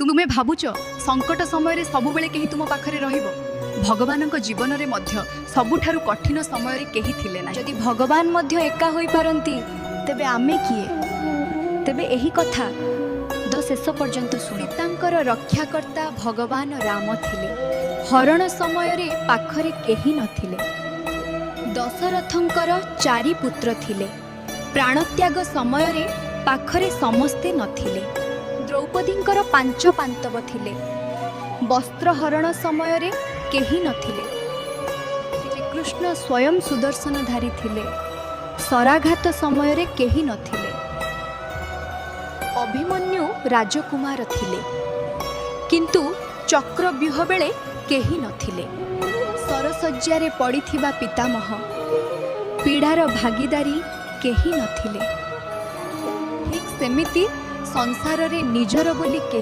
तुमे भावुच संकट समय सबुबले केही तुम पाखरे रहिबो। भगवानक जीवन रे मध्य सबुठारु कठिन समय रे केही थिले ना। यदि भगवान मध्य एका होई पारंती तेबे आमे किए? तेबे एही कथा शेष पर्यंत शुणी। सीतांकर रक्षाकर्ता भगवान राम थिले। हरण समय रे पाखरे केही नथिले। दशरथंकर 4 पुत्र थिले। प्राणत्याग समय रे पाखरे समस्ते नथिले। द्रौपदींकर 5 पांतव थिले। वस्त्रहरण समय रे केही नथिले। श्रीकृष्ण स्वयं सुदर्शनधारी थिले। शराघात समय रे केही नथिले। अभिमन्यु राजकुमार थिले किंतु चक्रव्यूह बेले केही नथिले। सरसज्जारे पड़िथिबा पितामह पीड़ार भागीदारी केही नथिले। ठीक सेमिति संसार रे निजर बोली